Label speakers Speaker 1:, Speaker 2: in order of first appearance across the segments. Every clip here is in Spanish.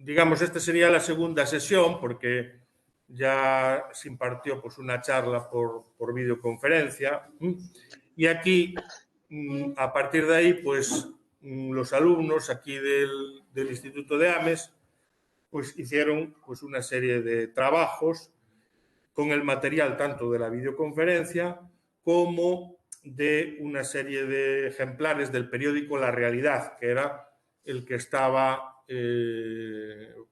Speaker 1: digamos, esta sería la segunda sesión porque ya se impartió pues, una charla por videoconferencia y aquí, a partir de ahí, pues los alumnos aquí del Instituto de Ames pues hicieron pues, una serie de trabajos con el material tanto de la videoconferencia como de una serie de ejemplares del periódico La Realidad, que era el que estaba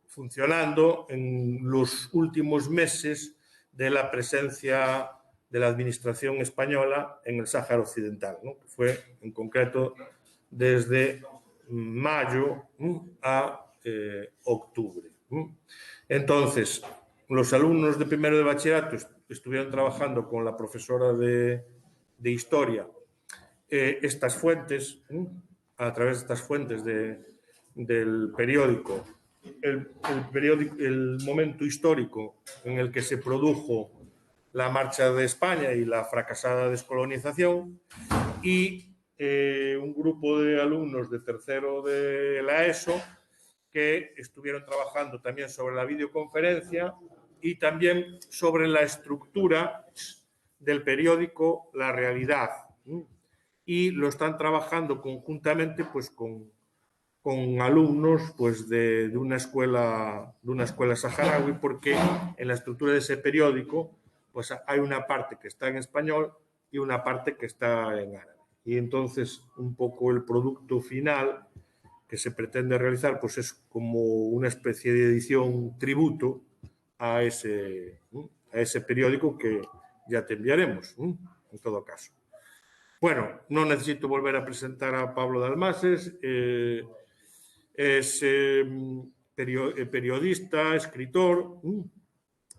Speaker 1: funcionando en los últimos meses de la presencia de la administración española en el Sáhara Occidental, ¿no? Que fue en concreto desde mayo a octubre. Entonces, los alumnos de primero de bachillerato estuvieron trabajando con la profesora de historia estas fuentes, a través de estas fuentes del periódico, el momento histórico en el que se produjo la marcha de España y la fracasada descolonización, y un grupo de alumnos de tercero de la ESO que estuvieron trabajando también sobre la videoconferencia y también sobre la estructura del periódico La Realidad. Y lo están trabajando conjuntamente pues, con alumnos pues, de una escuela saharaui, porque en la estructura de ese periódico pues, hay una parte que está en español y una parte que está en árabe. Y entonces un poco el producto final que se pretende realizar pues es como una especie de edición tributo a ese periódico que ya te enviaremos, en todo caso. Bueno, no necesito volver a presentar a Pablo Dalmases, es periodista, escritor,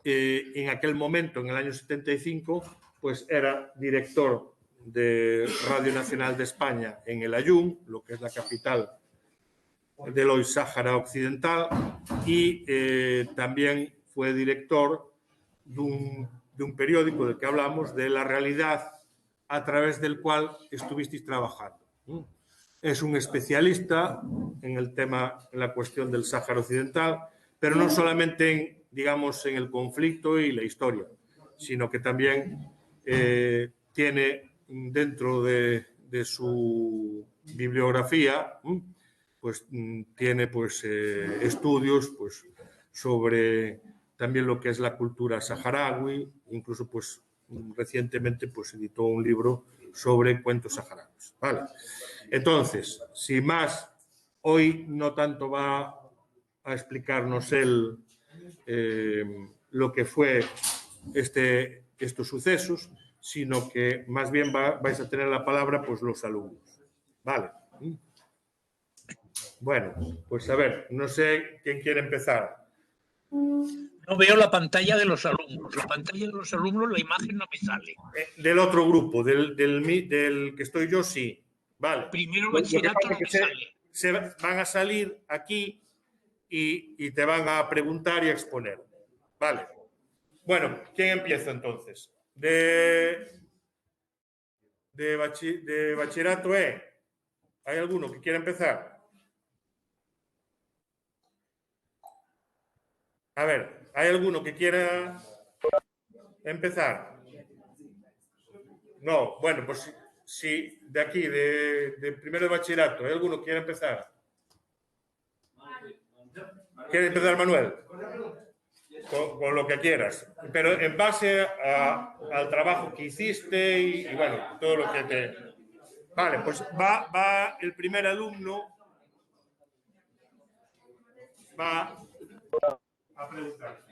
Speaker 1: en aquel momento, en el año 75, pues era director de Radio Nacional de España en el Aaiún, lo que es la capital del hoy Sáhara Occidental, y también fue director de un periódico del que hablamos, de La Realidad, a través del cual estuvisteis trabajando. Es un especialista en el tema, en la cuestión del Sáhara Occidental, pero no solamente digamos, en el conflicto y la historia, sino que también tiene dentro de su bibliografía pues tiene pues estudios pues sobre también lo que es la cultura saharaui, incluso pues recientemente pues editó un libro sobre cuentos saharauis. Vale. Entonces, sin más, hoy no tanto va a explicarnos él lo que fue estos sucesos, sino que más bien vais a tener la palabra pues los alumnos. Vale. Bueno, pues a ver, no sé quién quiere empezar.
Speaker 2: No veo la pantalla de los alumnos. La pantalla de los alumnos, la imagen no me sale.
Speaker 1: Del otro grupo, del que estoy yo, sí. Vale.
Speaker 2: Primero bachillerato no me sale.
Speaker 1: Se van a salir aquí y te van a preguntar y a exponer. Vale. Bueno, ¿quién empieza entonces? De bachillerato E. ¿Hay alguno que quiera empezar? A ver, ¿hay alguno que quiera empezar? No, bueno, pues si de aquí, de primero de bachillerato, ¿hay alguno que quiera empezar? ¿Quiere empezar, Manuel? Con lo que quieras, pero en base al trabajo que hiciste y bueno, todo lo que te... Vale, pues va el primer alumno, va a preguntar.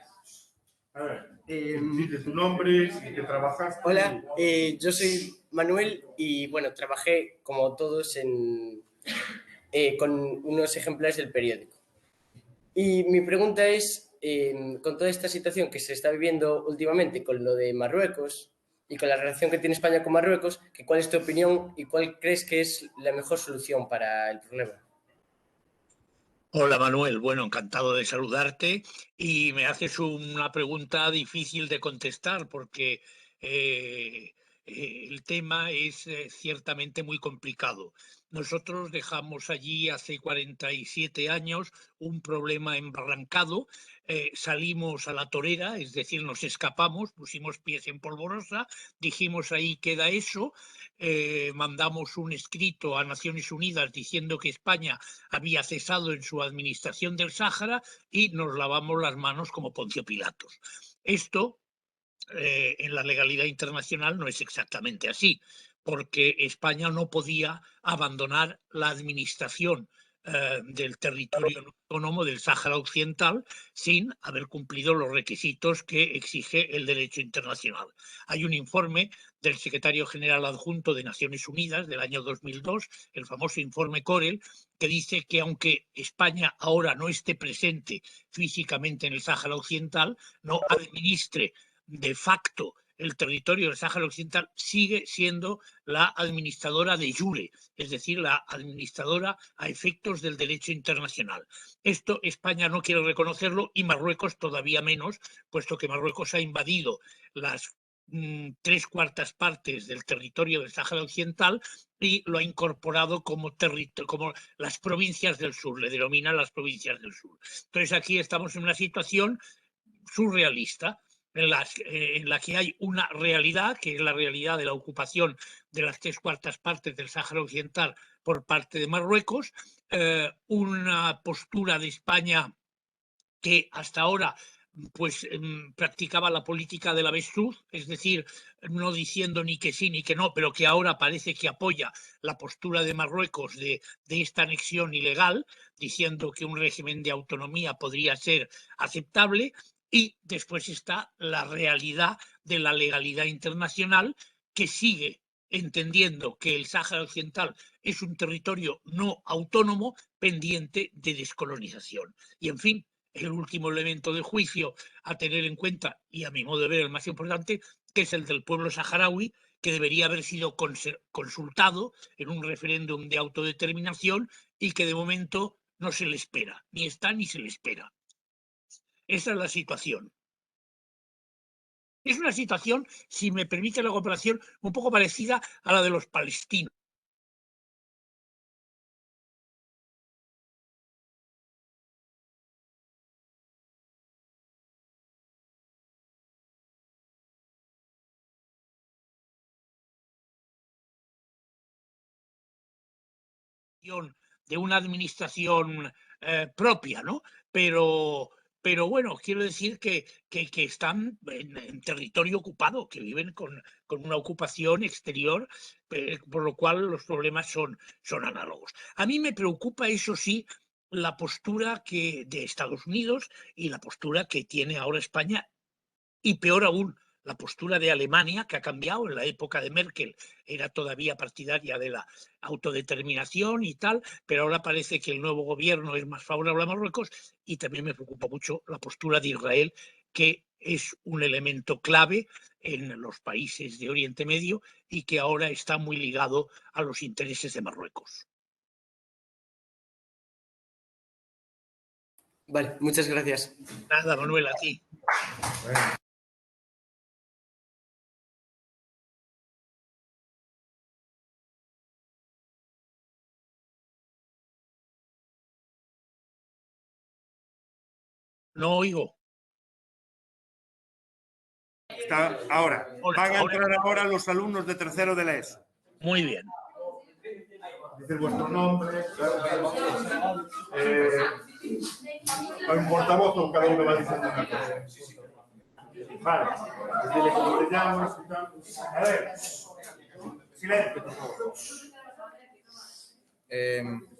Speaker 1: A ver, dile tu nombre y que trabajaste.
Speaker 3: Hola, yo soy Manuel y bueno, trabajé como todos con unos ejemplares del periódico. Y mi pregunta es, con toda esta situación que se está viviendo últimamente con lo de Marruecos y con la relación que tiene España con Marruecos, ¿cuál es tu opinión y cuál crees que es la mejor solución para el problema?
Speaker 2: Hola Manuel, bueno, encantado de saludarte y me haces una pregunta difícil de contestar porque el tema es ciertamente muy complicado. Nosotros dejamos allí hace 47 años un problema embarrancado, salimos a la torera, es decir, nos escapamos, pusimos pies en polvorosa, dijimos ahí queda eso, mandamos un escrito a Naciones Unidas diciendo que España había cesado en su administración del Sáhara y nos lavamos las manos como Poncio Pilatos. Esto en la legalidad internacional no es exactamente así, porque España no podía abandonar la administración del territorio autónomo del Sáhara Occidental sin haber cumplido los requisitos que exige el derecho internacional. Hay un informe del secretario general adjunto de Naciones Unidas del año 2002, el famoso informe Corell, que dice que aunque España ahora no esté presente físicamente en el Sáhara Occidental, no administre de facto el territorio del Sáhara Occidental, sigue siendo la administradora de jure, es decir, la administradora a efectos del derecho internacional. Esto España no quiere reconocerlo y Marruecos todavía menos, puesto que Marruecos ha invadido las 3/4 partes del territorio del Sáhara Occidental y lo ha incorporado como las provincias del sur, le denominan las provincias del sur. Entonces aquí estamos en una situación surrealista, en la que hay una realidad, que es la realidad de la ocupación de las 3/4 partes del Sáhara Occidental por parte de Marruecos, una postura de España que hasta ahora pues practicaba la política del avestruz, es decir, no diciendo ni que sí ni que no, pero que ahora parece que apoya la postura de Marruecos de esta anexión ilegal, diciendo que un régimen de autonomía podría ser aceptable, y después está la realidad de la legalidad internacional, que sigue entendiendo que el Sáhara Occidental es un territorio no autónomo pendiente de descolonización. Y en fin, el último elemento de juicio a tener en cuenta, y a mi modo de ver el más importante, que es el del pueblo saharaui, que debería haber sido consultado en un referéndum de autodeterminación y que de momento no se le espera, ni está ni se le espera. Esa es la situación. Es una situación, si me permite la comparación, un poco parecida a la de los palestinos. De una administración propia, ¿no? Pero bueno, quiero decir que están en territorio ocupado, que viven con una ocupación exterior, por lo cual los problemas son análogos. A mí me preocupa, eso sí, la postura de Estados Unidos y la postura que tiene ahora España, y peor aún, la postura de Alemania, que ha cambiado. En la época de Merkel era todavía partidaria de la autodeterminación y tal, pero ahora parece que el nuevo gobierno es más favorable a Marruecos, y también me preocupa mucho la postura de Israel, que es un elemento clave en los países de Oriente Medio y que ahora está muy ligado a los intereses de Marruecos.
Speaker 3: Vale, muchas gracias.
Speaker 2: Nada, Manuel, a ti. No oigo.
Speaker 1: Está ahora. Van a entrar ahora los alumnos de tercero de la ESO.
Speaker 2: Muy bien.
Speaker 1: Dice vuestro nombre. Hay un portavoz o cada uno va diciendo una cosa. Vale. Dile cómo te llamas y tal. A ver. Silencio, por favor.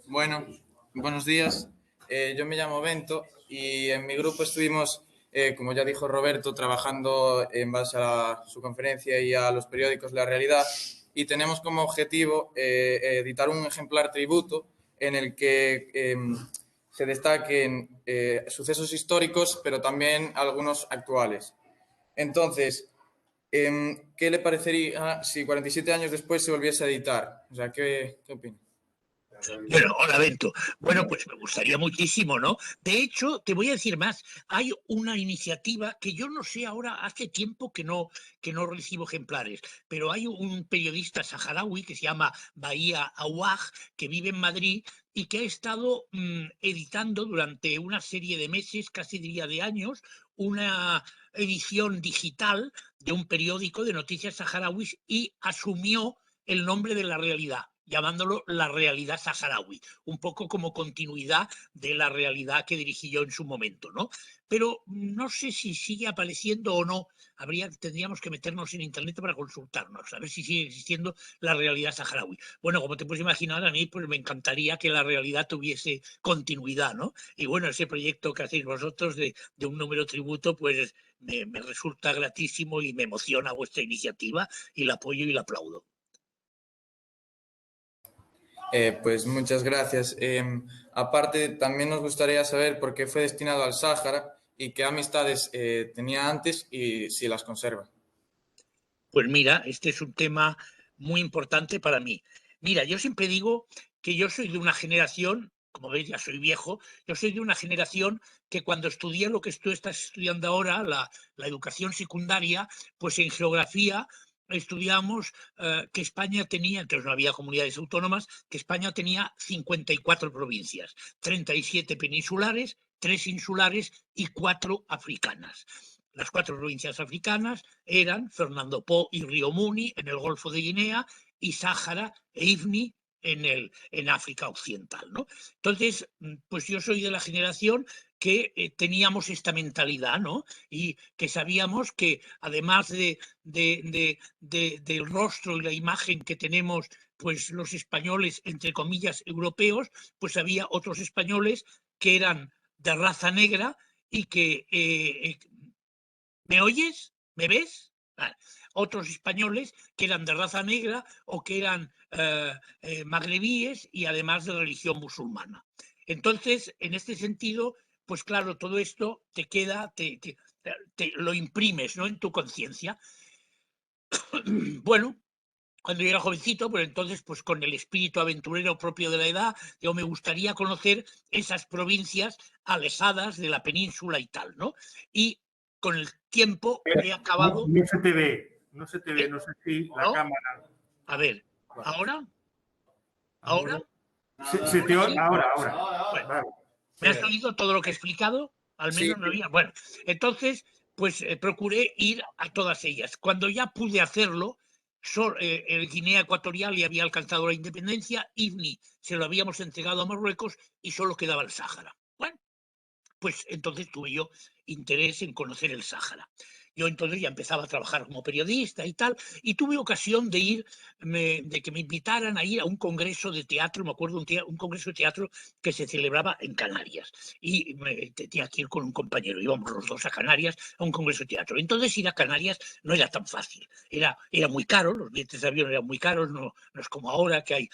Speaker 4: Bueno, buenos días. Yo me llamo Bento y en mi grupo estuvimos, como ya dijo Roberto, trabajando en base a su conferencia y a los periódicos La Realidad, y tenemos como objetivo editar un ejemplar tributo en el que se destaquen sucesos históricos, pero también algunos actuales. Entonces, ¿qué le parecería si 47 años después se volviese a editar? O sea, ¿qué opina?
Speaker 2: Bueno, hola Bento. Bueno, pues me gustaría muchísimo, ¿no? De hecho, te voy a decir más. Hay una iniciativa que yo no sé ahora, hace tiempo que no recibo ejemplares, pero hay un periodista saharaui que se llama Bahía Awaj, que vive en Madrid y que ha estado editando durante una serie de meses, casi diría de años, una edición digital de un periódico de noticias saharauis y asumió el nombre de La Realidad, llamándolo La Realidad Saharaui, un poco como continuidad de la realidad que dirigí yo en su momento, ¿no? Pero no sé si sigue apareciendo o no. Tendríamos que meternos en internet para consultarnos, a ver si sigue existiendo La Realidad Saharaui. Bueno, como te puedes imaginar, a mí pues me encantaría que la realidad tuviese continuidad, ¿no? Y bueno, ese proyecto que hacéis vosotros de un número tributo, pues me resulta gratísimo y me emociona vuestra iniciativa y la apoyo y la aplaudo.
Speaker 4: Pues muchas gracias. Aparte, también nos gustaría saber por qué fue destinado al Sáhara y qué amistades tenía antes y si las conserva.
Speaker 2: Pues mira, este es un tema muy importante para mí. Mira, yo siempre digo que yo soy de una generación, como veis, ya soy viejo, yo soy de una generación que cuando estudié lo que tú estás estudiando ahora, la educación secundaria, pues en geografía estudiamos que España tenía, entonces no había comunidades autónomas, que España tenía 54 provincias, 37 peninsulares, 3 insulares y 4 africanas. Las 4 provincias africanas eran Fernando Po y Río Muni en el Golfo de Guinea y Sáhara e Ifni en África Occidental, ¿no? Entonces, pues yo soy de la generación que teníamos esta mentalidad, ¿no? Y que sabíamos que además del rostro y la imagen que tenemos pues los españoles, entre comillas, europeos, pues había otros españoles que eran de raza negra y que ¿me oyes? ¿Me ves? Vale. Otros españoles que eran de raza negra o que eran magrebíes y además de religión musulmana. Entonces, en este sentido, pues claro, todo esto te queda, te lo imprimes, ¿no?, en tu conciencia. Bueno, cuando yo era jovencito, pues entonces, pues con el espíritu aventurero propio de la edad, yo me gustaría conocer esas provincias alejadas de la península y tal, ¿no? Y con el tiempo he acabado...
Speaker 1: No se te ve, no se te ve, no sé si la
Speaker 2: ¿No?
Speaker 1: cámara...
Speaker 2: A ver, ¿ahora? ¿Ahora?
Speaker 1: Ahora.
Speaker 2: Bueno,
Speaker 1: Vale.
Speaker 2: ¿me has oído todo lo que he explicado? Al menos
Speaker 4: Sí.
Speaker 2: no había. Bueno, entonces, pues procuré ir a todas ellas. Cuando ya pude hacerlo, el Guinea Ecuatorial ya había alcanzado la independencia, Ifni se lo habíamos entregado a Marruecos y solo quedaba el Sáhara. Bueno, pues entonces tuve yo interés en conocer el Sáhara. Yo entonces ya empezaba a trabajar como periodista y tal, y tuve ocasión de ir, de que me invitaran a ir a un congreso de teatro, me acuerdo, un congreso de teatro que se celebraba en Canarias, y tenía que ir con un compañero, íbamos los dos a Canarias a un congreso de teatro. Entonces ir a Canarias no era tan fácil, era muy caro, los billetes de avión eran muy caros, no es como ahora que hay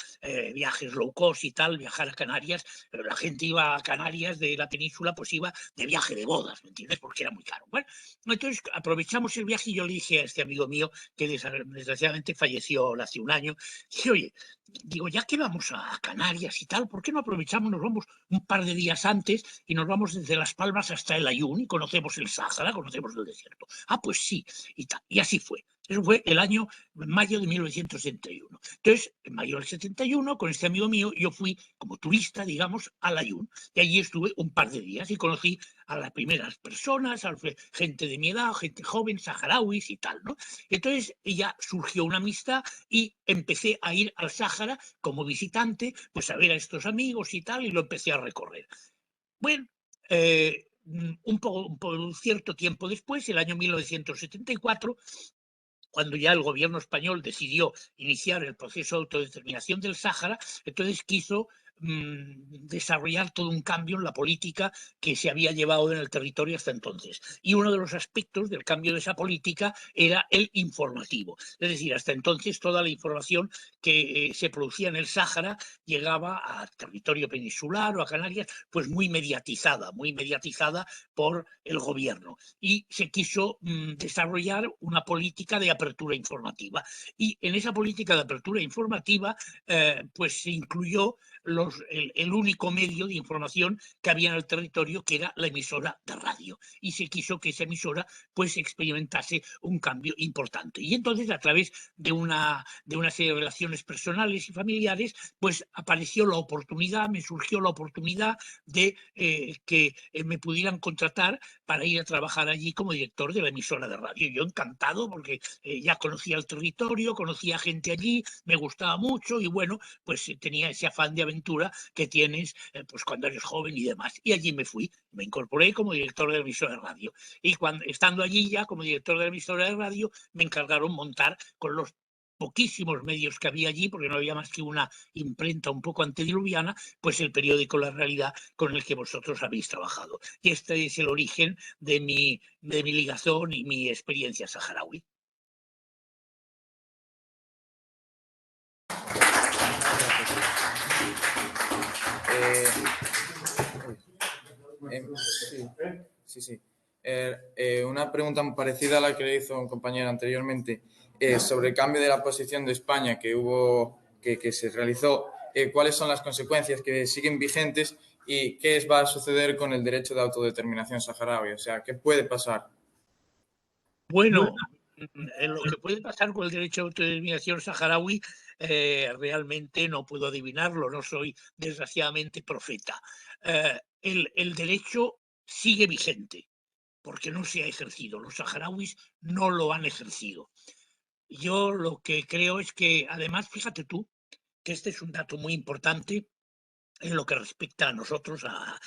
Speaker 2: viajes low cost y tal, viajar a Canarias, pero la gente iba a Canarias de la península, pues iba de viaje de bodas, ¿me entiendes? Porque era muy caro. Bueno, entonces aprovechamos el viaje y yo le dije a este amigo mío, que desgraciadamente falleció hace un año, dije, oye, digo, ya que vamos a Canarias y tal, ¿por qué no aprovechamos, nos vamos un par de días antes y nos vamos desde Las Palmas hasta el Aaiún y conocemos el Sáhara, conocemos el desierto? Ah, pues sí, y tal. Y así fue. Eso fue el año mayo de 1971. Entonces, en mayo del 71, con este amigo mío, yo fui como turista, digamos, al Aaiún. Y allí estuve un par de días y conocí a las primeras personas, a gente de mi edad, gente joven, saharauis y tal, ¿no? Entonces ya surgió una amistad y empecé a ir al Sáhara como visitante, pues a ver a estos amigos y tal, y lo empecé a recorrer. Bueno, un cierto tiempo después, el año 1974, cuando ya el gobierno español decidió iniciar el proceso de autodeterminación del Sáhara, entonces quiso desarrollar todo un cambio en la política que se había llevado en el territorio hasta entonces. Y uno de los aspectos del cambio de esa política era el informativo. Es decir, hasta entonces toda la información que se producía en el Sáhara llegaba a territorio peninsular o a Canarias, pues muy mediatizada por el gobierno. Y se quiso desarrollar una política de apertura informativa. Y en esa política de apertura informativa, pues se incluyó el único medio de información que había en el territorio, que era la emisora de radio, y se quiso que esa emisora pues experimentase un cambio importante. Y entonces, a través de una serie de relaciones personales y familiares, pues apareció la oportunidad, me surgió la oportunidad de que me pudieran contratar para ir a trabajar allí como director de la emisora de radio. Yo encantado, porque ya conocía el territorio, conocía gente allí, me gustaba mucho, y bueno, pues tenía ese afán de aventura que tienes pues cuando eres joven y demás. Y allí me fui, me incorporé como director de la emisora de radio. Y estando allí ya como director de la emisora de radio, me encargaron montar con los poquísimos medios que había allí, porque no había más que una imprenta un poco antediluviana, pues el periódico La Realidad, con el que vosotros habéis trabajado. Y este es el origen de mi ligazón y mi experiencia saharaui.
Speaker 4: Sí. Una pregunta parecida a la que le hizo un compañero anteriormente sobre el cambio de la posición de España que se realizó. ¿Cuáles son las consecuencias que siguen vigentes y qué va a suceder con el derecho de autodeterminación saharaui? O sea, ¿qué puede pasar?
Speaker 2: Bueno, en lo que puede pasar con el derecho de autodeterminación saharaui, realmente no puedo adivinarlo, no soy desgraciadamente profeta. El derecho sigue vigente, porque no se ha ejercido. Los saharauis no lo han ejercido. Yo lo que creo es que, además, fíjate tú, que este es un dato muy importante en lo que respecta a nosotros, a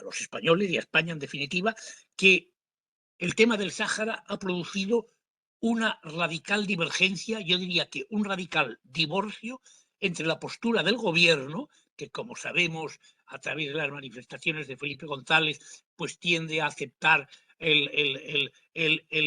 Speaker 2: los españoles y a España en definitiva, que el tema del Sáhara ha producido una radical divergencia, yo diría que un radical divorcio entre la postura del gobierno, que como sabemos a través de las manifestaciones de Felipe González, pues tiende a aceptar el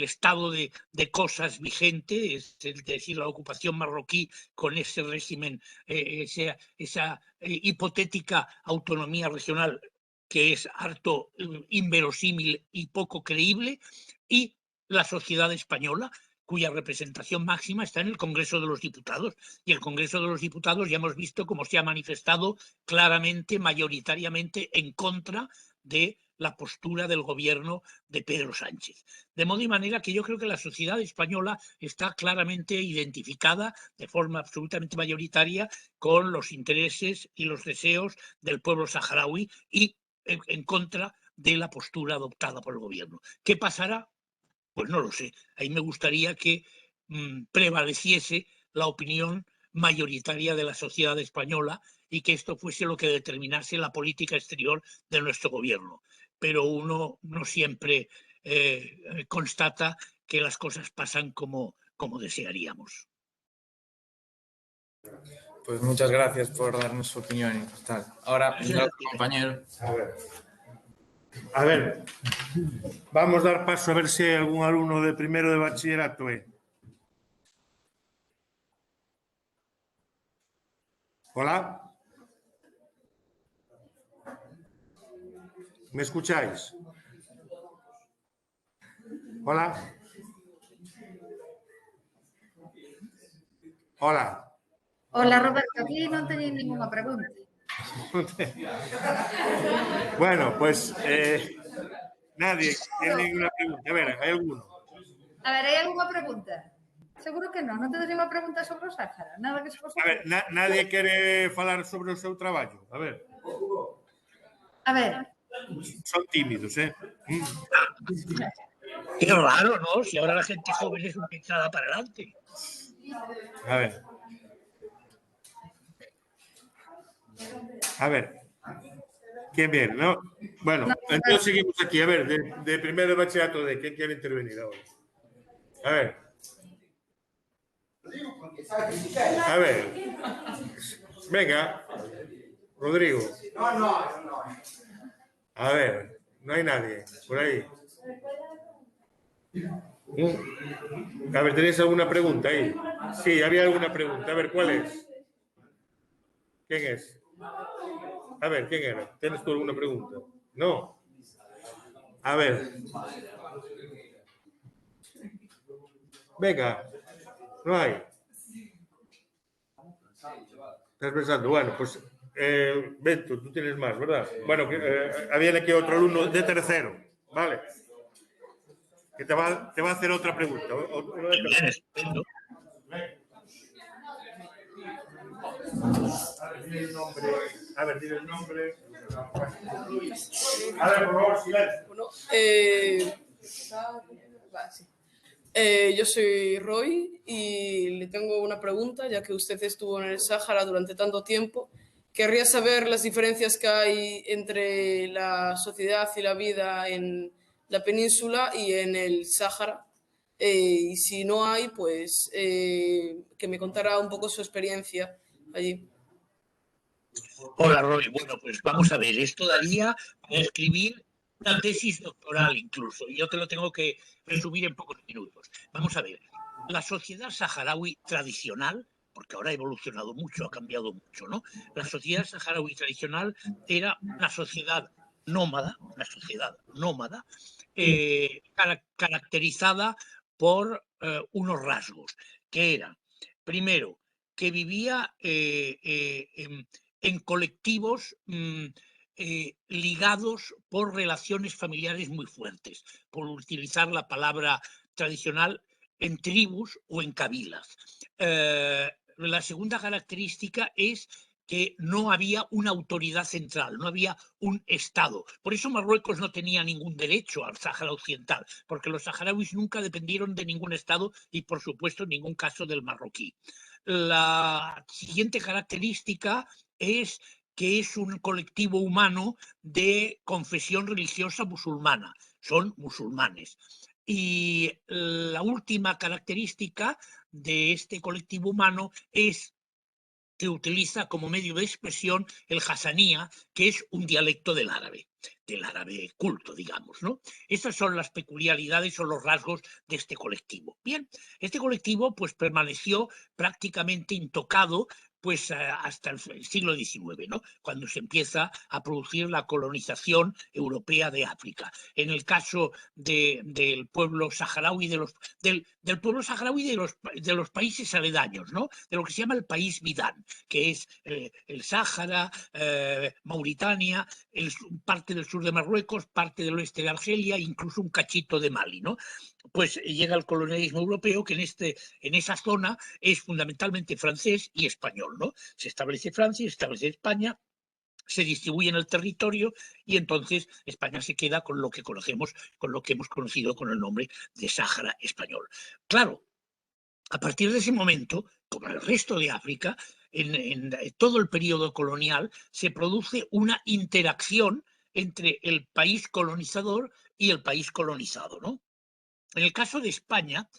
Speaker 2: estado de cosas vigente, es decir, la ocupación marroquí con ese régimen, esa hipotética autonomía regional que es harto inverosímil y poco creíble, y la sociedad española, cuya representación máxima está en el Congreso de los Diputados. Y el Congreso de los Diputados ya hemos visto cómo se ha manifestado claramente, mayoritariamente, en contra de la postura del gobierno de Pedro Sánchez. De modo y manera que yo creo que la sociedad española está claramente identificada de forma absolutamente mayoritaria con los intereses y los deseos del pueblo saharaui y en contra de la postura adoptada por el gobierno. ¿Qué pasará? Pues no lo sé. Ahí me gustaría que prevaleciese la opinión mayoritaria de la sociedad española y que esto fuese lo que determinase la política exterior de nuestro gobierno. Pero uno no siempre constata que las cosas pasan como desearíamos.
Speaker 4: Pues muchas gracias por darnos su opinión y tal. Ahora, compañero.
Speaker 1: A ver, vamos a dar paso a ver si hay algún alumno de primero de bachillerato. Hola. ¿Me escucháis? Hola. Hola.
Speaker 5: Hola, Roberto, aquí non teñen ninguna pregunta.
Speaker 1: Bueno, pues nadie tiene ninguna pregunta. A ver, ¿hay alguno?
Speaker 5: A ver, hai algunha pregunta? Seguro que non tedes ninguna pregunta sobre o Sáhara, nada que se vos
Speaker 1: A ver, nadie quere falar sobre o seu traballo. A ver.
Speaker 5: A ver.
Speaker 1: Son tímidos, ¿eh?
Speaker 2: Qué raro, ¿no? Si ahora la gente joven es una echada para adelante.
Speaker 1: A ver. A ver. Qué bien, ¿no? Bueno, entonces seguimos aquí. A ver, de primero de bachillerato, ¿de quién quiere intervenir ahora? A ver. A ver. Venga. Rodrigo. A ver, no hay nadie por ahí. A ver, ¿tenéis alguna pregunta ahí? Sí, había alguna pregunta. A ver, ¿cuál es? ¿Quién es? A ver, ¿quién era? ¿Tienes tú alguna pregunta? No. A ver. Venga. No hay. Estás pensando, bueno, pues Bento, tú tienes más, ¿verdad? Bueno, había aquí otro alumno de tercero, ¿vale? Que te va a hacer otra pregunta.
Speaker 2: Bien, estupendo.
Speaker 1: A ver, dile el nombre. A ver, por favor, silencio.
Speaker 6: Bueno, sí. Yo soy Roy y le tengo una pregunta, ya que usted estuvo en el Sáhara durante tanto tiempo. Querría saber las diferencias que hay entre la sociedad y la vida en la península y en el Sáhara. Y si no hay, pues que me contara un poco su experiencia allí.
Speaker 2: Hola, Roy. Bueno, pues vamos a ver, esto daría para escribir una tesis doctoral incluso, y yo te lo tengo que resumir en pocos minutos. Vamos a ver, la sociedad saharaui tradicional, porque ahora ha evolucionado mucho, ha cambiado mucho, ¿no? La sociedad saharaui tradicional era una sociedad nómada, caracterizada por unos rasgos, que eran, primero, que vivía en colectivos ligados por relaciones familiares muy fuertes, por utilizar la palabra tradicional, en tribus o en cabilas. La segunda característica es que no había una autoridad central, no había un Estado. Por eso Marruecos no tenía ningún derecho al Sáhara Occidental, porque los saharauis nunca dependieron de ningún Estado y, por supuesto, en ningún caso del marroquí. La siguiente característica es que es un colectivo humano de confesión religiosa musulmana, son musulmanes. Y la última característica de este colectivo humano es que utiliza como medio de expresión el hasanía, que es un dialecto del árabe culto, digamos, ¿no? Estas son las peculiaridades o los rasgos de este colectivo. Bien, este colectivo pues permaneció prácticamente intocado pues hasta el siglo XIX, ¿no? Cuando se empieza a producir la colonización europea de África. En el caso del pueblo saharaui, del pueblo saharaui de los países aledaños, ¿no? De lo que se llama el país Midán, que es el Sáhara, Mauritania, parte del sur de Marruecos, parte del oeste de Argelia, incluso un cachito de Mali, ¿no? Pues llega el colonialismo europeo, que en esa zona es fundamentalmente francés y español, ¿no? Se establece Francia, se establece España, se distribuye en el territorio y entonces España se queda con lo que conocemos, con lo que hemos conocido con el nombre de Sáhara español. Claro, a partir de ese momento, como en el resto de África, en todo el periodo colonial se produce una interacción entre el país colonizador y el país colonizado, ¿no? En el caso de España,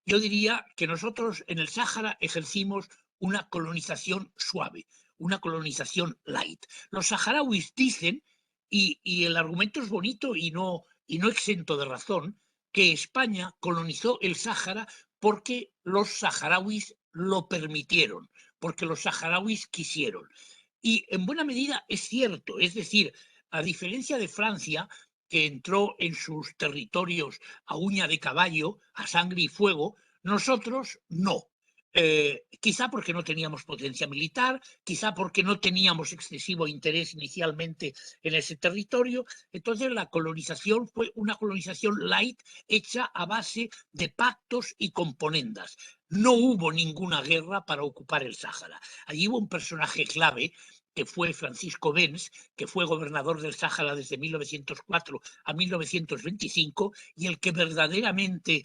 Speaker 2: yo diría que nosotros en el Sáhara ejercimos una colonización suave, una colonización light. Los saharauis dicen, y el argumento es bonito y no exento de razón, que España colonizó el Sáhara porque los saharauis lo permitieron, porque los saharauis quisieron. Y en buena medida es cierto, es decir, a diferencia de Francia, que entró en sus territorios a uña de caballo, a sangre y fuego, nosotros no. Quizá porque no teníamos potencia militar, quizá porque no teníamos excesivo interés inicialmente en ese territorio. Entonces la colonización fue una colonización light hecha a base de pactos y componendas. No hubo ninguna guerra para ocupar el Sáhara. Allí hubo un personaje clave, que fue Francisco Benz, que fue gobernador del Sáhara desde 1904 a 1925, y el que verdaderamente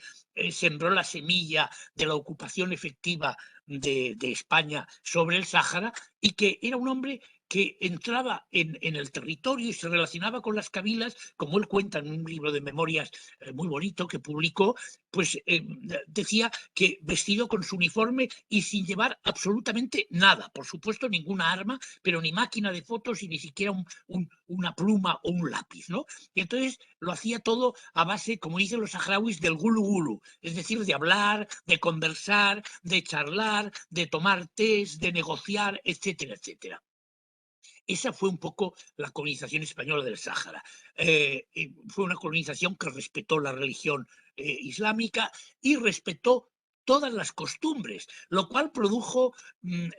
Speaker 2: sembró la semilla de la ocupación efectiva de España sobre el Sáhara, y que era un hombre que entraba en el territorio y se relacionaba con las cabilas, como él cuenta en un libro de memorias muy bonito que publicó, pues decía que vestido con su uniforme y sin llevar absolutamente nada, por supuesto ninguna arma, pero ni máquina de fotos y ni siquiera una pluma o un lápiz, ¿no? Y entonces lo hacía todo a base, como dicen los saharauis, del gulu gulu, es decir, de hablar, de conversar, de charlar, de tomar tés, de negociar, etcétera, etcétera. Esa fue un poco la colonización española del Sáhara. Fue una colonización que respetó la religión islámica y respetó todas las costumbres, lo cual produjo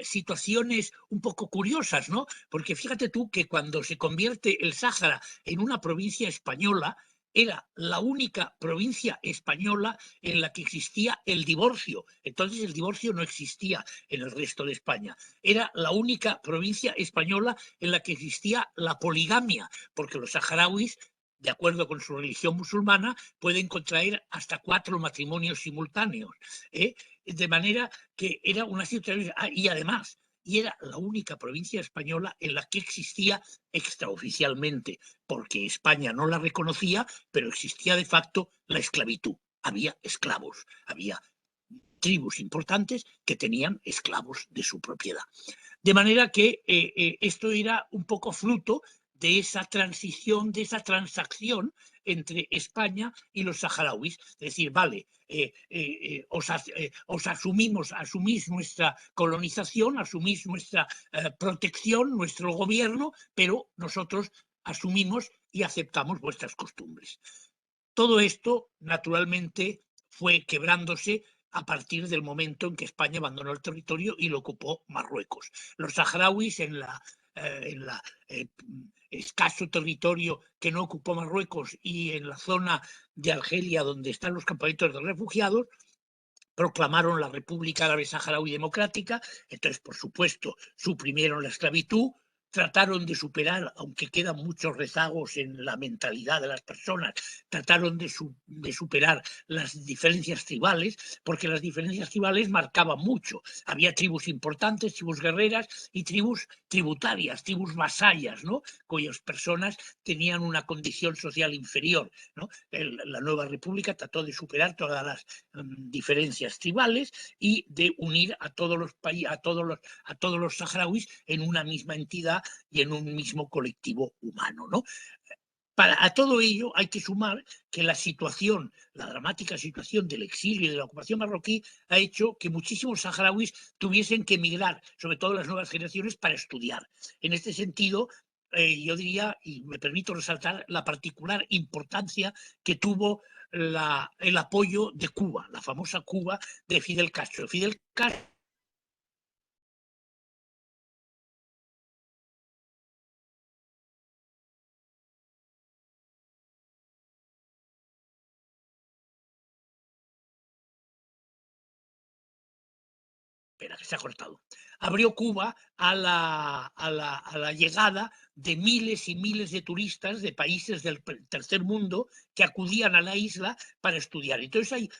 Speaker 2: situaciones un poco curiosas, ¿no? Porque fíjate tú que cuando se convierte el Sáhara en una provincia española, era la única provincia española en la que existía el divorcio. Entonces el divorcio no existía en el resto de España. Era la única provincia española en la que existía la poligamia, porque los saharauis, de acuerdo con su religión musulmana, pueden contraer hasta 4 matrimonios simultáneos. De manera que era una situación... y además, y era la única provincia española en la que existía extraoficialmente, porque España no la reconocía, pero existía de facto la esclavitud. Había esclavos, había tribus importantes que tenían esclavos de su propiedad. De manera que esto era un poco fruto de esa transición, de esa transacción entre España y los saharauis. Es decir, vale, asumís nuestra colonización, asumís nuestra protección, nuestro gobierno, pero nosotros asumimos y aceptamos vuestras costumbres. Todo esto, naturalmente, fue quebrándose a partir del momento en que España abandonó el territorio y lo ocupó Marruecos. Los saharauis en la escaso territorio que no ocupó Marruecos y en la zona de Argelia donde están los campamentos de refugiados, proclamaron la República Árabe Saharaui Democrática. Entonces, por supuesto, suprimieron la esclavitud, trataron de superar, aunque quedan muchos rezagos en la mentalidad de las personas, trataron de superar las diferencias tribales, porque las diferencias tribales marcaban mucho. Había tribus importantes, tribus guerreras y tribus tributarias, tribus vasallas, ¿no? Cuyas personas tenían una condición social inferior, ¿no? La nueva república trató de superar todas las diferencias tribales y de unir a todos los saharauis en una misma entidad y en un mismo colectivo humano, ¿no? A todo ello hay que sumar que la dramática situación del exilio y de la ocupación marroquí ha hecho que muchísimos saharauis tuviesen que emigrar, sobre todo las nuevas generaciones, para estudiar. En este sentido, yo diría, y me permito resaltar, la particular importancia que tuvo el apoyo de Cuba, la famosa Cuba de Fidel Castro. Fidel Castro que se ha cortado. Abrió Cuba a la llegada de miles y miles de turistas de países del tercer mundo que acudían a la isla para estudiar. Entonces hay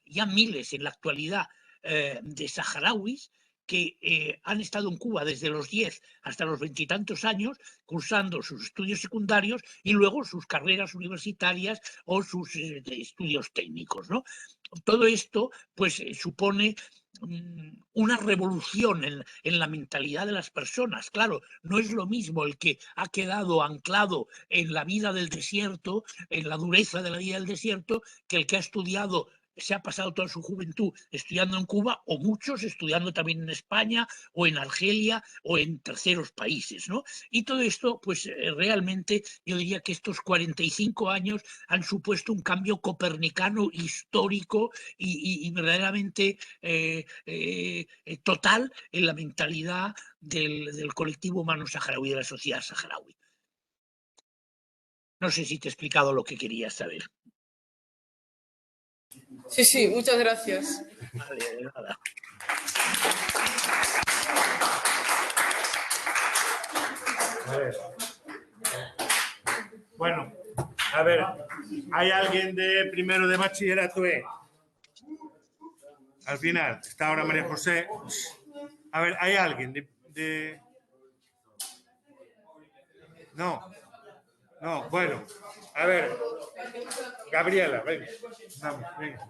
Speaker 2: ya miles en la actualidad de saharauis que han estado en Cuba desde los 10 hasta los 20 y tantos años, cursando sus estudios secundarios y luego sus carreras universitarias o sus estudios técnicos, ¿no? Todo esto pues supone una revolución en la mentalidad de las personas. Claro, no es lo mismo el que ha quedado anclado en la vida del desierto, en la dureza de la vida del desierto, que el que ha estudiado, se ha pasado toda su juventud estudiando en Cuba, o muchos estudiando también en España o en Argelia o en terceros países, ¿no? Y todo esto, pues realmente yo diría que estos 45 años han supuesto un cambio copernicano histórico y verdaderamente total en la mentalidad del colectivo humano saharaui, de la sociedad saharaui. No sé si te he explicado lo que querías saber.
Speaker 6: Sí, sí, muchas gracias.
Speaker 2: Vale, de nada.
Speaker 1: A ver. Bueno, a ver, ¿hay alguien de primero de bachillerato? Al final, está ahora María José. A ver, ¿hay alguien de... No, bueno, a ver, Gabriela, venga, vamos, venga.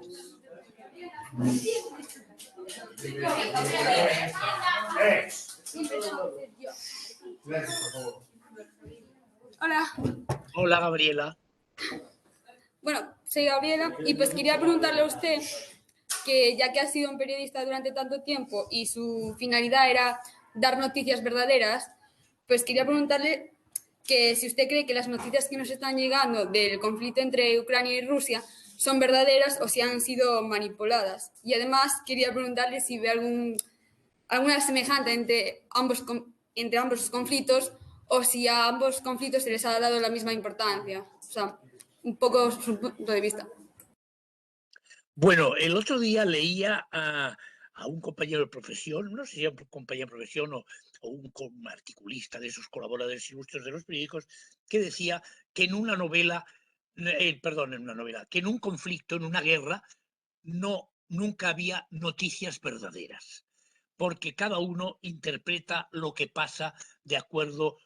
Speaker 7: Hola.
Speaker 2: Hola, Gabriela.
Speaker 7: Bueno, soy Gabriela y pues quería preguntarle a usted que ya que ha sido un periodista durante tanto tiempo y su finalidad era dar noticias verdaderas, pues quería preguntarle que si usted cree que las noticias que nos están llegando del conflicto entre Ucrania y Rusia son verdaderas o si han sido manipuladas. Y además quería preguntarle si ve alguna semejanza entre ambos conflictos o si a ambos conflictos se les ha dado la misma importancia. O sea, un poco su punto de vista.
Speaker 2: Bueno, el otro día leía a un compañero de profesión, no sé si era un compañero de profesión o un articulista de esos colaboradores ilustres de los periódicos, que decía que en una novela, que en un conflicto, en una guerra, nunca había noticias verdaderas, porque cada uno interpreta lo que pasa de acuerdo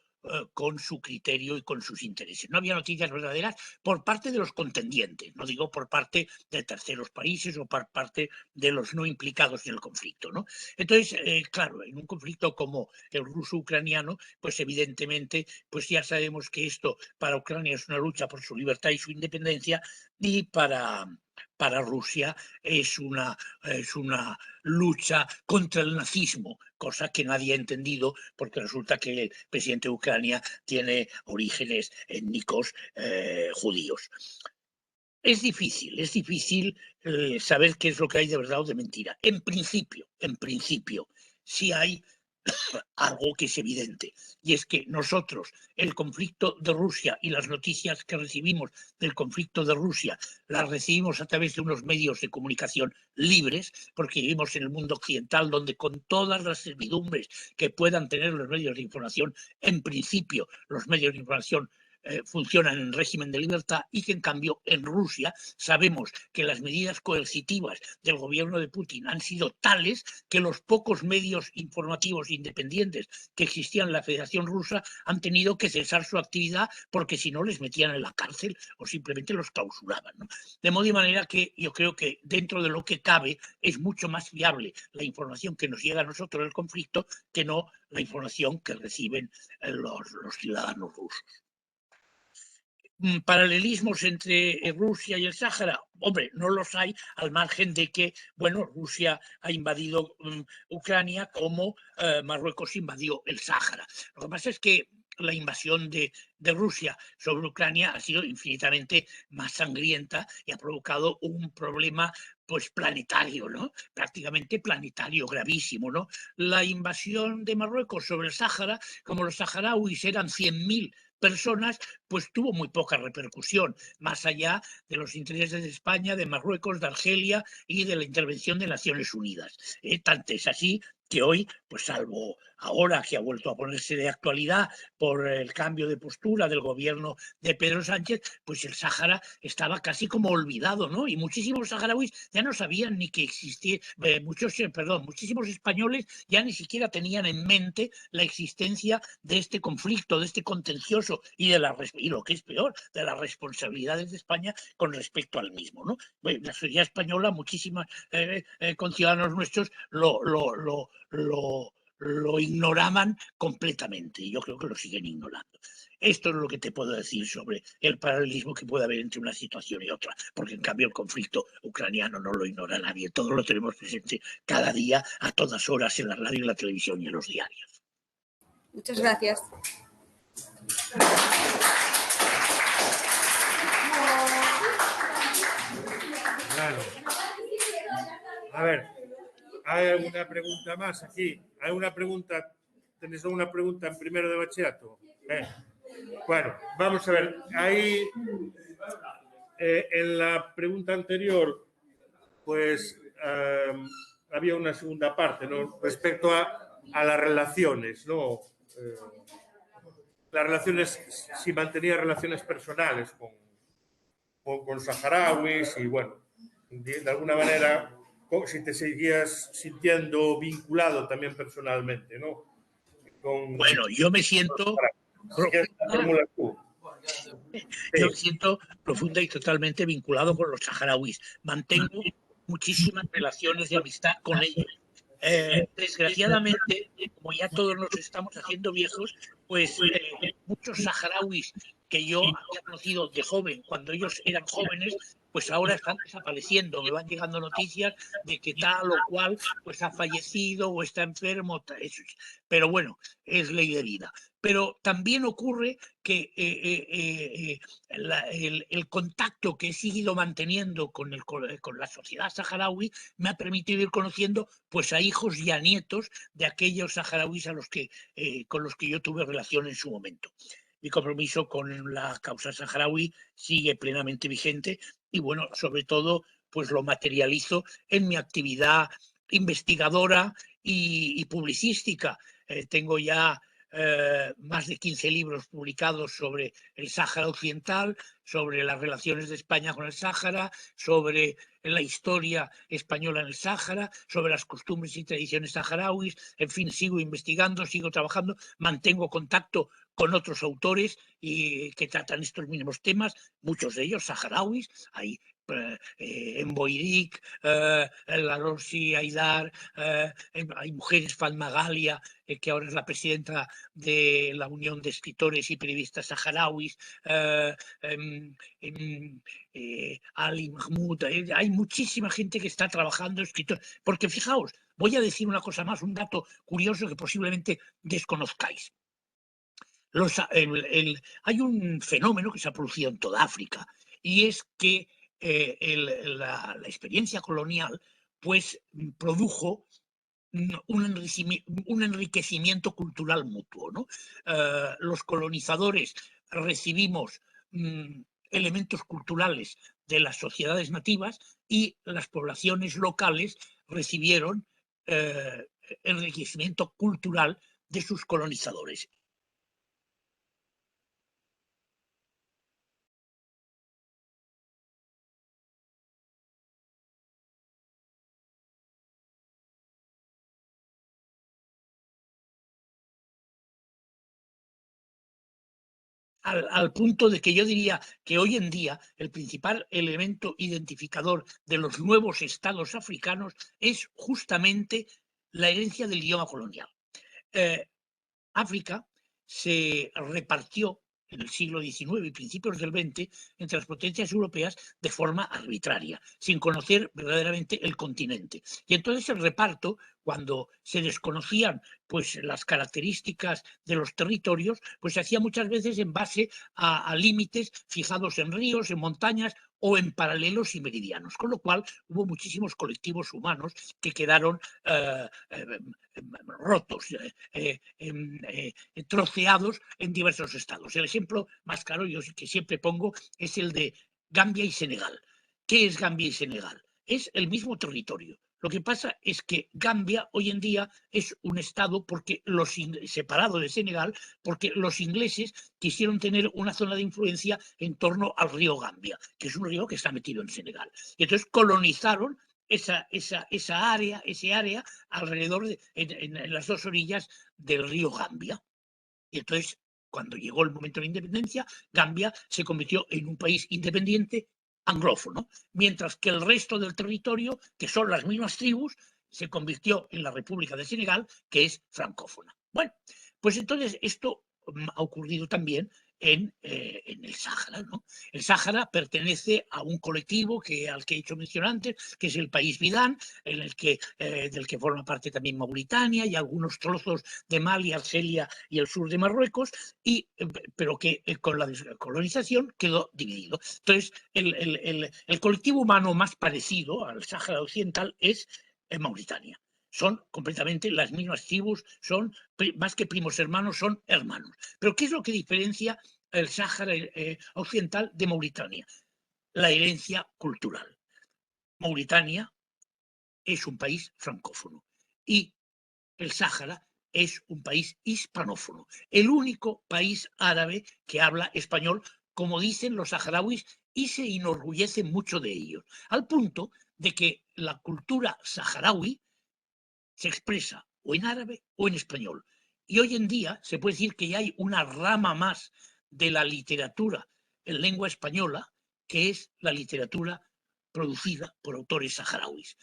Speaker 2: con su criterio y con sus intereses. No había noticias verdaderas por parte de los contendientes, no digo por parte de terceros países o por parte de los no implicados en el conflicto, ¿no? Entonces, claro, en un conflicto como el ruso-ucraniano, pues evidentemente, pues ya sabemos que esto para Ucrania es una lucha por su libertad y su independencia, y para Rusia es una lucha contra el nazismo, cosa que nadie ha entendido porque resulta que el presidente de Ucrania tiene orígenes étnicos judíos. Es difícil saber qué es lo que hay de verdad o de mentira. En principio, sí hay algo que es evidente, y es que nosotros, el conflicto de Rusia y las noticias que recibimos del conflicto de Rusia, las recibimos a través de unos medios de comunicación libres, porque vivimos en el mundo occidental, donde con todas las servidumbres que puedan tener los medios de información, en principio los medios de información funcionan en régimen de libertad, y que en cambio en Rusia sabemos que las medidas coercitivas del gobierno de Putin han sido tales que los pocos medios informativos independientes que existían en la Federación Rusa han tenido que cesar su actividad, porque si no les metían en la cárcel o simplemente los clausuraban, ¿no? De modo y manera que yo creo que dentro de lo que cabe es mucho más fiable la información que nos llega a nosotros del conflicto que no la información que reciben los ciudadanos rusos. Paralelismos entre Rusia y el Sáhara, hombre, no los hay, al margen de que, bueno, Rusia ha invadido Ucrania como Marruecos invadió el Sáhara. Lo que pasa es que la invasión de Rusia sobre Ucrania ha sido infinitamente más sangrienta y ha provocado un problema pues planetario, ¿no? Prácticamente planetario, gravísimo, ¿no? La invasión de Marruecos sobre el Sáhara, como los saharauis eran 100.000 personas, pues tuvo muy poca repercusión, más allá de los intereses de España, de Marruecos, de Argelia y de la intervención de Naciones Unidas. Tanto es así que hoy, pues salvo ahora que ha vuelto a ponerse de actualidad por el cambio de postura del gobierno de Pedro Sánchez, pues el Sáhara estaba casi como olvidado, ¿no? Y muchísimos saharauis ya no sabían ni que existía, muchísimos españoles ya ni siquiera tenían en mente la existencia de este conflicto, de este contencioso y lo que es peor, de las responsabilidades de España con respecto al mismo, ¿no? Bueno, la sociedad española, muchísimas conciudadanos nuestros lo ignoraban completamente, y yo creo que lo siguen ignorando. Esto es lo que te puedo decir sobre el paralelismo que puede haber entre una situación y otra, porque en cambio el conflicto ucraniano no lo ignora nadie, todo lo tenemos presente cada día, a todas horas, en la radio, en la televisión y en los diarios.
Speaker 7: Muchas gracias.
Speaker 1: Claro. A ver, ¿hay alguna pregunta más aquí? ¿Hay una pregunta? ¿Tenéis alguna pregunta en primero de bachillerato? Bueno, vamos a ver. Ahí, en la pregunta anterior, pues había una segunda parte, ¿no? Respecto a las relaciones, ¿no? Las relaciones, si mantenía relaciones personales con saharauis y, bueno, de alguna manera, si te seguías sintiendo vinculado también personalmente, ¿no?
Speaker 2: Bueno, yo me siento... Yo me siento profunda y totalmente vinculado con los saharauis. Mantengo muchísimas relaciones de amistad con ellos. Desgraciadamente, como ya todos nos estamos haciendo viejos, pues muchos saharauis que yo había conocido de joven, cuando ellos eran jóvenes, pues ahora están desapareciendo. Me van llegando noticias de que tal o cual pues ha fallecido o está enfermo. Pero bueno, es ley de vida. Pero también ocurre que el contacto que he seguido manteniendo con la sociedad saharaui me ha permitido ir conociendo pues a hijos y a nietos de aquellos saharauis con los que yo tuve relación en su momento. Mi compromiso con la causa saharaui sigue plenamente vigente y, bueno, sobre todo, pues lo materializo en mi actividad investigadora y publicística. Tengo ya más de 15 libros publicados sobre el Sáhara Occidental, sobre las relaciones de España con el Sáhara, sobre la historia española en el Sáhara, sobre las costumbres y tradiciones saharauis. En fin, sigo investigando, sigo trabajando, mantengo contacto con otros autores que tratan estos mismos temas, muchos de ellos saharauis. Hay Mboirik, Larossi Haidar, hay mujeres, Fatma Galia, que ahora es la presidenta de la Unión de Escritores y Periodistas Saharauis, Ali Mahmoud. Hay muchísima gente que está trabajando, escritores. Porque fijaos, voy a decir una cosa más, un dato curioso que posiblemente desconozcáis. Hay un fenómeno que se ha producido en toda África y es que la experiencia colonial pues produjo un enriquecimiento cultural mutuo, ¿no? Los colonizadores recibimos elementos culturales de las sociedades nativas y las poblaciones locales recibieron enriquecimiento cultural de sus colonizadores. Al punto de que yo diría que hoy en día el principal elemento identificador de los nuevos estados africanos es justamente la herencia del idioma colonial. África se repartió en el siglo XIX y principios del XX entre las potencias europeas de forma arbitraria, sin conocer verdaderamente el continente. Y entonces el reparto, cuando se desconocían pues las características de los territorios, pues se hacía muchas veces en base a límites fijados en ríos, en montañas o en paralelos y meridianos, con lo cual hubo muchísimos colectivos humanos que quedaron rotos, troceados en diversos estados. El ejemplo más claro que siempre pongo es el de Gambia y Senegal. ¿Qué es Gambia y Senegal? Es el mismo territorio. Lo que pasa es que Gambia hoy en día es un estado separado de Senegal porque los ingleses quisieron tener una zona de influencia en torno al río Gambia, que es un río que está metido en Senegal. Y entonces colonizaron esa área alrededor en las dos orillas del río Gambia. Y entonces, cuando llegó el momento de la independencia, Gambia se convirtió en un país independiente anglófono, mientras que el resto del territorio, que son las mismas tribus, se convirtió en la República de Senegal, que es francófona. Bueno, pues entonces esto ha ocurrido también en el Sáhara, ¿no? El Sáhara pertenece a un colectivo al que he hecho mención antes, que es el país Bidán, del que forma parte también Mauritania y algunos trozos de Mali, Argelia y el sur de Marruecos, pero que con la descolonización quedó dividido. Entonces, el colectivo humano más parecido al Sáhara Occidental es Mauritania. Son completamente las mismas tribus, son más que primos hermanos, son hermanos. Pero ¿qué es lo que diferencia el Sáhara Occidental de Mauritania? La herencia cultural. Mauritania es un país francófono y el Sáhara es un país hispanófono, el único país árabe que habla español, como dicen los saharauis, y se enorgullecen mucho de ellos, al punto de que la cultura saharaui se expresa o en árabe o en español. Y hoy en día se puede decir que ya hay una rama más de la literatura en lengua española, que es la literatura producida por autores saharauis,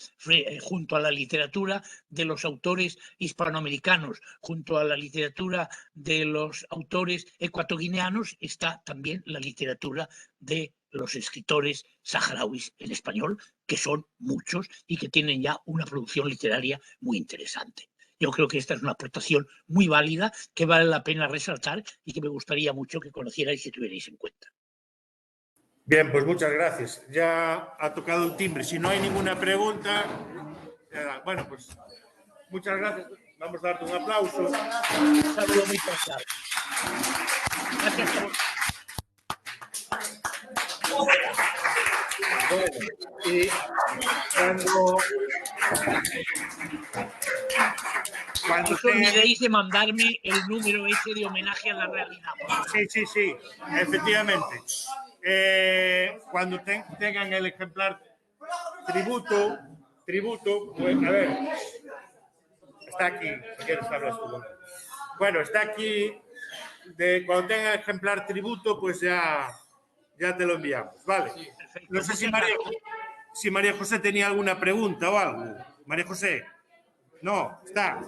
Speaker 2: junto a la literatura de los autores hispanoamericanos, junto a la literatura de los autores ecuatoguineanos, está también la literatura de los escritores saharauis en español, que son muchos y que tienen ya una producción literaria muy interesante. Yo creo que esta es una aportación muy válida que vale la pena resaltar y que me gustaría mucho que conocierais y tuvierais en cuenta.
Speaker 1: Bien, pues muchas gracias. Ya ha tocado el timbre. Si no hay ninguna pregunta, bueno, pues muchas gracias. Vamos a darte un aplauso.
Speaker 2: Un saludo muy cordial. Gracias a vosotros.
Speaker 1: Bueno, y cuando
Speaker 2: No os olvidéis de mandarme el número ese de homenaje a la realidad.
Speaker 1: Sí, efectivamente. Cuando tengan el ejemplar tributo, pues a ver, está aquí, si quieres hablas tú. Bueno, está aquí, cuando tengan el ejemplar tributo, pues ya te lo enviamos, ¿vale?
Speaker 2: Perfecto.
Speaker 1: No sé si María José tenía alguna pregunta o algo. María José, no, está.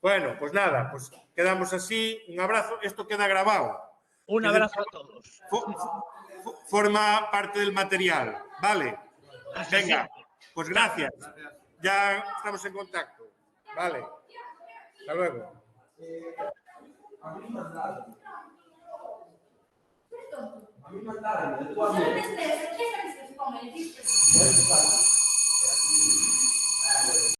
Speaker 1: Bueno, pues nada, pues quedamos así, un abrazo, esto queda grabado.
Speaker 2: Un abrazo a todos.
Speaker 1: Forma parte del material, ¿vale?
Speaker 2: Hasta
Speaker 1: Venga,
Speaker 2: siempre.
Speaker 1: pues gracias. Ya estamos en contacto. Vale. Hasta luego. A mí